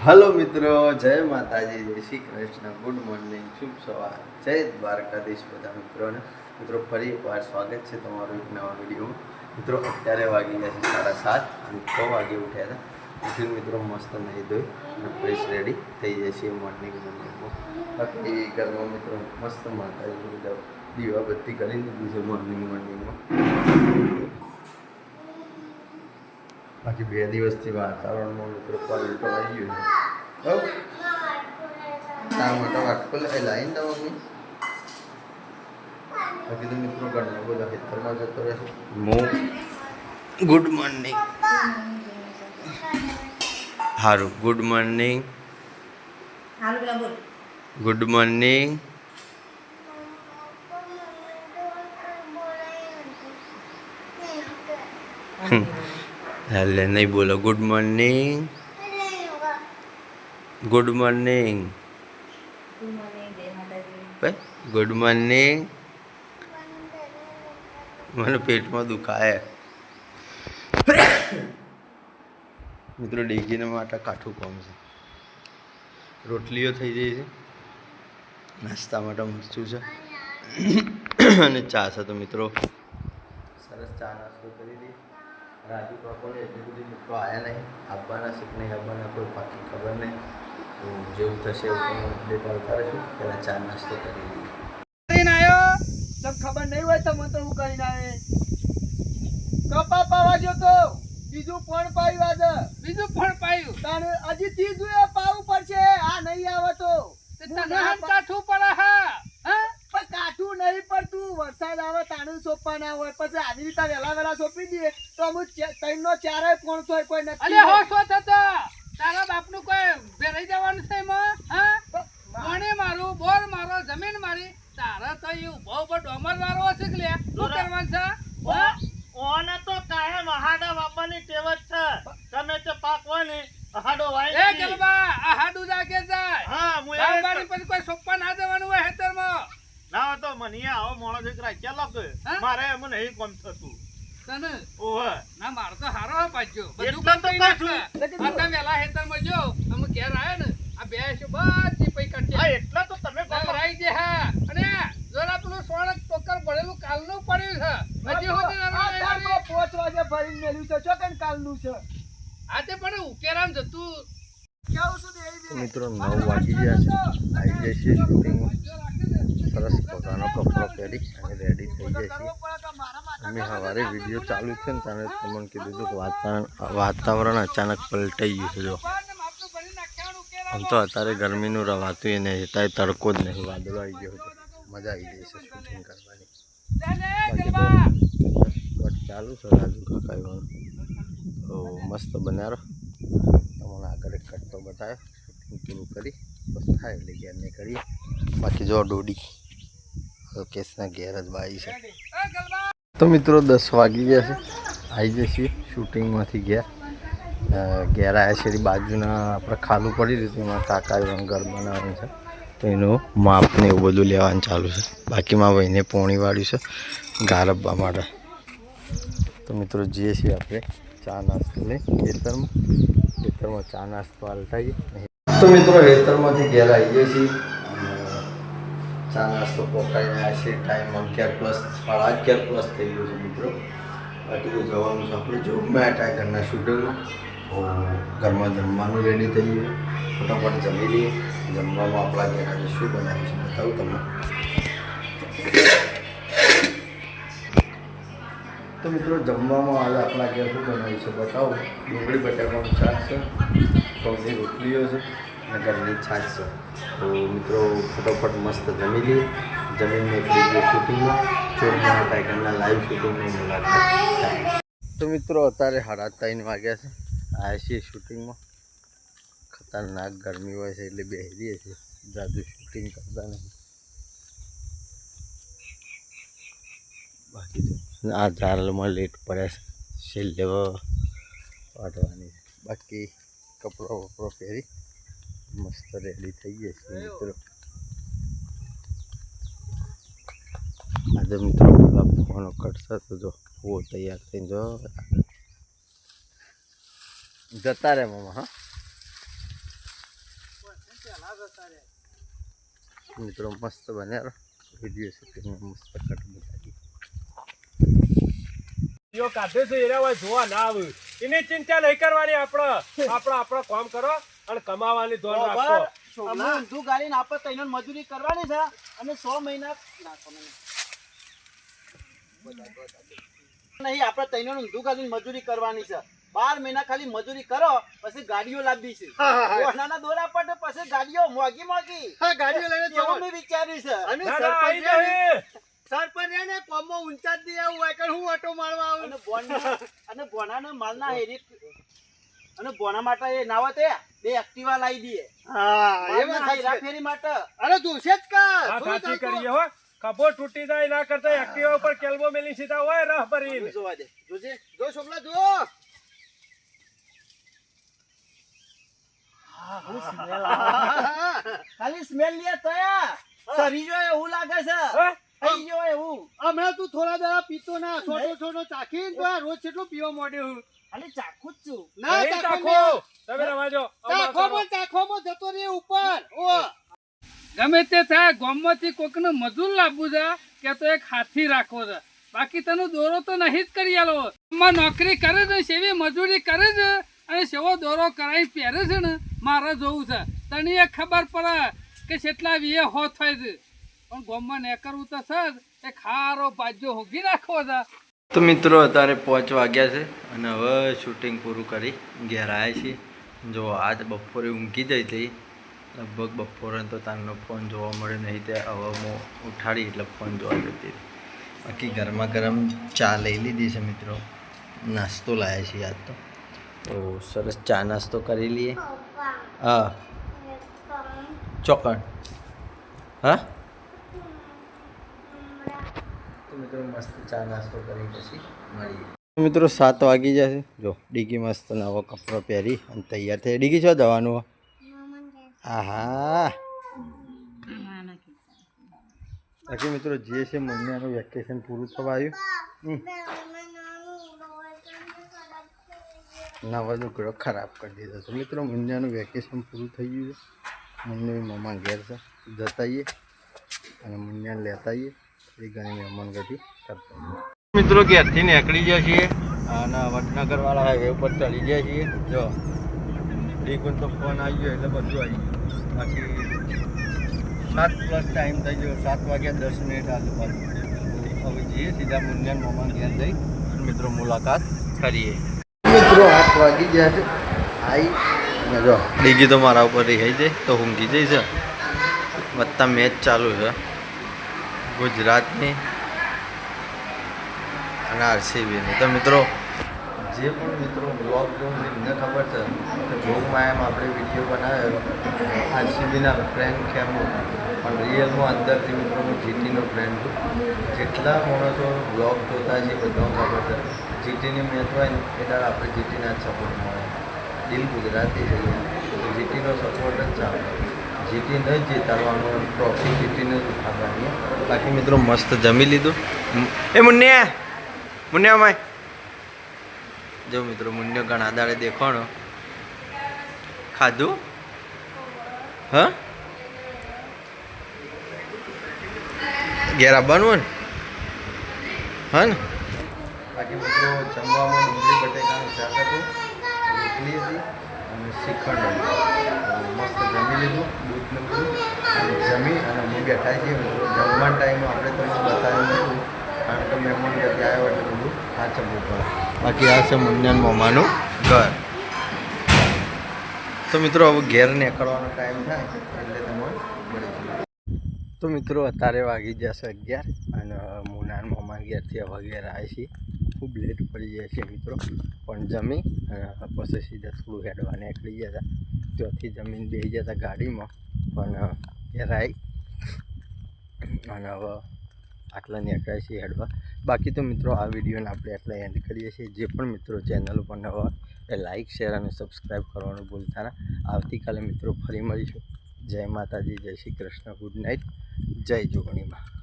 Hello मित्रों, जय माताजी, जय श्री कृष्ण, गुड मॉर्निंग, शुभ सवार, जय द्वारकाधीश બધા મિત્રોને મિત્રો ફરી એકવાર સ્વાગત છે તમારું એક નવા વિડીયોમાં। મિત્રો અત્યારે વાગી ગયા છે 7:30 અને 6 વાગે ઉઠ્યા હતા। પછી મિત્રો મસ્ત નહીં ધોઈ અને ફ્રેશ રેડી થઈ જાય છે મોર્નિંગમાં। બાકી ઘરમાં મિત્રો મસ્ત માતાજી દીવા બત્તી કરી દીધી છે મોર્નિંગમાં। બાકી 2 દિવસથી વાતાવરણમાં મિત્રો પલટો આવી ગયો છે। તાર મોટા વાટકો લાવીને દો મમ્મી। બાકી તો મિત્રો ઘરના બધા ખેતરમાં જતો રહેશે। ગુડ મોર્નિંગ હારું, good morning, good morning. Hello नहीं बोलो good morning, good morning, good morning. મને પેટમાં દુખાય મિત્રો। ડેગીને માટે કાઠું કામ છે। રોટલીઓ થઈ જાય છે, નાસ્તા માટે મરચું છે અને ચા છે। તો મિત્રો સરસ ચા નાસ્તો કરી દઈએ। રાજુ પાકોને એટલી બધી મિત્રો આવ્યા નહીં, આવવાના છે કે નહીં આવવાના કોઈ પાકી ખબર નહીં। તો જેવું થશે એવું તમે અપડેટ આવતા રહેશું। પહેલાં ચા નાસ્તો કરી દઈએ। આવ્યો સબ ખબર નહીં હોય તો મને તો હું કરીને આવે કપા પાવા જો તો બીજું પણ પાયું આજે બીજું પણ પાયું તારે હજી ત્રીજું એ પાવું પડશે। આ નહીં આવે તો તને હમ કાઠું પડે હા પણ કાઠું નહીં પડતું। વરસાદ આવે તાણું સોપા ના હોય પછી આવી રીતે વેલા સોંપી દઈએ તો અમુક 3 નો 4 ફોન થાય કોઈ નથી। અરે હો શું થતો તારા બાપનું કોઈ ભેરાઈ જવાનું છે એમાં હા પાણી મારું બોર મારો જમીન મારી તારા તો એ ઉભો ઉભો ડોમર વાળો હશે કે લે શું કરવાનું છે ઓને તો કાયમ આહાડા વાપવાની ટેવ જ છે। તમે તે પાક હોય ને આહાડો વાય એ ગલબા આહાડું જાગે જાય હા હું બાબાની પછી કોઈ સોપા ના દેવાનું હોય હેતરમાં ના તો મનિયા આવો મોણો દીકરા ચાલો કે મારે એમ નહીં કોમ થતું તને ઓહે ના માર તો હારો પાછો બધું તો પાછું આતા વેલા હેતરમાં જો અમે ઘેર આયા ને આ બે છે બધી પઈ કરશે હા એટલા તો તમે ગભરાઈ જે હા અને જોરા પેલું સોણક ટોકર ભરેલું કાલનું પડ્યું છે હજી હોતે 5 વાગે ભરીને મેલ્યું છે ચોકન કાલનું છે આતે પણ ઉકેરામ જતું કેવું સુધી આવી મિત્રો 9 વાગી ગયા છે, આવી જાય છે શૂટિંગમાં। સરસ પોતાનો કપડો પહેરી અને રેડી થઈ જાય છે। અમે સવારે વિડીયો ચાલુ છે ને ત્યારે તમને કીધું હતું કે વાતાવરણ અચાનક પલટાઈ ગયું છે। જો આમ તો અત્યારે ગરમીનું રવાતું એ નહીં, અત્યારે તડકો જ નહીં, વાદળો આવી ગયો હતો। મજા આવી જાય છે શૂટિંગ કરવાની। બાકી તો ચાલુ છે રાજુ કાકાઈવાનું। તો મસ્ત બનારો તમને આગળ એક કટતો બતાવ્યો। શૂટિંગ પૂરું કરી બસ થાય એટલે ઘેર ને કરીએ। બાકી જો ડોડી કેસના ઘેર જ બાઈ છે। તો મિત્રો 10 વાગી ગયા છે, આવી જશે શૂટિંગમાંથી ઘેર આવ્યા છે। બાજુના આપણે ખાલું પડી દીધું એમાં કાકા ઘર બનાવવાનું છે તો એનું માપ ને એવું બધું લેવાનું ચાલુ છે। બાકીમાં ભાઈને પોણી વાળ્યું છે ગારબવા માટે। તો મિત્રો જઈએ છીએ આપણે ચા નાસ્તો લઈ ખેતરમાં ચા નાસ્તો હાલતાઈએ। તો મિત્રો ખેતરમાંથી ઘેર આવી ગયા છીએ, ચા નાસ્તો પકાઈને આવ્યા છે। ટાઈમ 11+, 11:30+ થઈ ગયો છે મિત્રો। બાકી તો જવાનું છે આપણે જો મેટા ઘરના શૂટિંગમાં। ઘરમાં જમવાનું રેડી થઈ ગયું, ફટાફટ જમી લઈએ। જમવામાં આપણા ઘેર આજે શું બનાવ્યું છે બતાવું તમને। તો મિત્રો જમવામાં આજે આપણા ઘેર શું બનાવ્યું છે બતાવું। ડુંગળી બટાકાનું શાક છે, ઘઉંની રોટલીઓ છે અને ઘરની છાશ છે। તો મિત્રો ફટાફટ મસ્ત જમી લઈએ। જમીનને ફ્રી ગયો શૂટિંગમાં ચોરના ટાઈગરના લાઈવ શૂટિંગની મુલાકાત। તો મિત્રો અત્યારે 3:30 વાગ્યા છે, આવ્યા છીએ શૂટિંગમાં। ખતરનાક ગરમી હોય છે એટલે બેસી દઈએ છીએ, જાદુ શૂટિંગ કરતા નહીં। બાકી તો આ ઝાડમાં લેટ પડે છે, છેલ્લે વાટવાની છે। બાકી કપડો વપડો પહેરી મસ્ત રેડી થઈ ગયા છે મિત્રો। આજે મિત્રો પેલા ફોન કટશે તો જો वो तैयार थे जो जता रहे मामा। हाँ મિત્રો મસ્ત બન્યા વિડીયો શૂટિંગ મસ્ત કટ બતાવી યો કાઢે છે એરા હોય જોવા ના આવે એની ચિંતા નહીં કરવાની આપણો કામ કરો અને કમાવાની ધોન રાખો અમે ઊંધું ગાળીને આપણે તઈને મજૂરી કરવાની છે અને 100 મહિના નહીં આપણે તઈને ઊંધું ગાળીને મજૂરી કરવાની છે 12 મહિના ખાલી મજૂરી કરો પછી ગાડીઓ લાવવી છે ઓહનાના દોરા પર પછી ગાડીઓ મોગી ગાડીઓ લઈને જવું મેં વિચાર્યું છે અને સરપંચ ને કોમો ઊંચા દે આવું હોય કે હું ઓટો મારવા આવું અને બોનાને માલના હેરી અને બોના માટે એ નાવા તે બે એક્ટિવા લાવી દઈએ એમાં ખાઈ ફેરી માટે અરે જોશે જ કા સાચી કરીએ હો કબો તૂટી જાય ના કરતા એક્ટિવા ઉપર કેલ્બો મેલી સીધા હોય રહ ભરીને જોવા દે જોજે જો છોકરા જો ખાલી સ્મેલ લે તયા સરી જો એવું લાગે છે થઈ ગયો એવું હમણાં તું થોડા દાડા પીતો ના છોટો ચાખીને તો રોજ કેટલું પીવા માંડ્યો ખાલી ચાખું જ છું ના ચાખો તમે રવાજો ચાખોમાં જતો રે ઉપર ઓ ગમે તે થાય ગામમાંથી કોકને મજૂર લાવવું છે કે તો એક હાથી રાખવો છે બાકી તને દોરો તો નહીં જ કરી આલો નોકરી કરે છે સેવી મજૂરી કરે છે અને સેવો દોરો કરાવી પહેરે છે ને મારે જોવું છે તને એ ખબર પડે કે કેટલા વીએ હો થાય છે પણ ગામમાં ને કરવું તો છે જ એ ખારો બાજ્યો હોગી રાખવો છે. તો મિત્રો અત્યારે 5 વાગ્યા છે અને હવે શૂટિંગ પૂરું કરી ઘેર આવ્યા છીએ. જો આજ બપોરે ઊંઘી જઈ હતી લગભગ બપોરે તો તારનો ફોન જોવા મળે નહીં તે હવે હું ઉઠાડી એટલે ફોન જોવા જતી રહી. બાકી ગરમા ગરમ ચા લઈ લીધી છે મિત્રો. નાસ્તો લાવ્યા છીએ આજ તો સરસ ચા નાસ્તો કરી લઈએ. હા ચોકણ હા મિત્રો મસ્ત ચા નાસ્તો કરી પછી મળીએ. મિત્રો 7 વાગી જશે. જો ડીગી મસ્ત નવો કપડો પહેરી અને તૈયાર થઈ. ડીગી છો જવાનું? હા બાકી મિત્રો જે છે મહિનાનું વેકેશન પૂરું થવા આવ્યું. નવો દુકડો ખરાબ કરી દીધો છે મિત્રો. મહિનાનું વેકેશન પૂરું થઈ ગયું છે. મમ્મી મમ્મા ઘેર છે જતાઈએ અને મુન્યાને લેતા આવીએ. એ ઘણી મહેમાનગતિ કરતા મિત્રો ઘેરથી નીકળી ગયા છીએ અને વડનગરવાળા હાઈવે ઉપર ચડી ગયા છીએ. જો ડીકુન તો ફોન આવી ગયો એટલે બધું આવી ગયું. બાકી 7+ ટાઈમ થઈ ગયો. 7 વાગ્યા 10 મિનિટ આજુબાજુ. હવે જઈએ સીધા મુન્યાન મમ્મા ઘેર જઈ મિત્રો મુલાકાત કરીએ. મિત્રો 8 વાગી ગયા છે. આવી જો ડીગી તો મારા ઉપર રહી જાય તો ઊંઘી જઈ છે. વત્તા મેચ ચાલુ છે ગુજરાતની અને આરસીબીની. તો મિત્રો જે પણ મિત્રો બ્લોગ જોઈને એમને ખબર છે કે બ્લોગમાં એમ આપણે વિડીયો બનાવ્યો આરસીબીના ફ્રેન્ડ કેમ પણ રિયલમાં અંદરથી મિત્રો હું જીટીનો ફ્રેન્ડ છું. જેટલા માણસો બ્લોગ જોતા છે બધાને ખબર છે જીટીની મેચ હોય ને એ દાડે આપણે જીટીના જ સપોર્ટ મળે. દિલ ગુજરાતી છે તો જીટીનો સપોર્ટ જ ચાલે. જીટી ન જીતાડવાનો ટ્રોફી જીટીને જ ઉઠાવવાની. બાકી મિત્રો મસ્ત જમી લીધું. એ મુન્યા માય જો મિત્રો મુન્યો ઘણા દાડે દેખાણો ખાધું. હા ઘેર આવવાનું ને હા ને. બાકી મિત્રો જમવામાં ડુંગળી બટેકાનું શાક હતું, રોટલી હતી અને શ્રીખંડ હતું. મસ્ત જમી લીધું દૂધ ને બધું જમી અને અમે બેઠા છીએ મિત્રો. જમવાના ટાઈમમાં આપણે તમને બતાવ્યું નહોતું કારણ કે મહેમાન ગતિ આવ્યો એટલે બધું સાચવવું પડે. બાકી આ છે મુન્યાન મામાનું ઘર. તો મિત્રો હવે ઘેર નીકળવાનો ટાઈમ થાય એટલે તમે તો મિત્રો અત્યારે વાગી જશે 11 અને મુન્યાન મામા ઘેરથી હવે ઘેર આવે છે. ખૂબ લેટ પડી જાય છે મિત્રો પણ જમી પછી સીધા થોડું હેડવા નીકળી ગયા હતા. ત્યાંથી જમીન બેસી ગયા હતા ગાડીમાં પણ ઘેર આવી અને હવે આટલા નીકળ્યા છીએ હેડવા. બાકી તો મિત્રો આ વિડીયોને આપણે આટલા એન્ડ કરીએ છીએ. જે પણ મિત્રો ચેનલ ઉપર નવા એ લાઇક શેર અને સબસ્ક્રાઈબ કરવાનું ભૂલતા ના. આવતીકાલે મિત્રો ફરી મળીશું. જય માતાજી, જય શ્રી કૃષ્ણ, ગુડ નાઇટ, જય જોગણીમાં.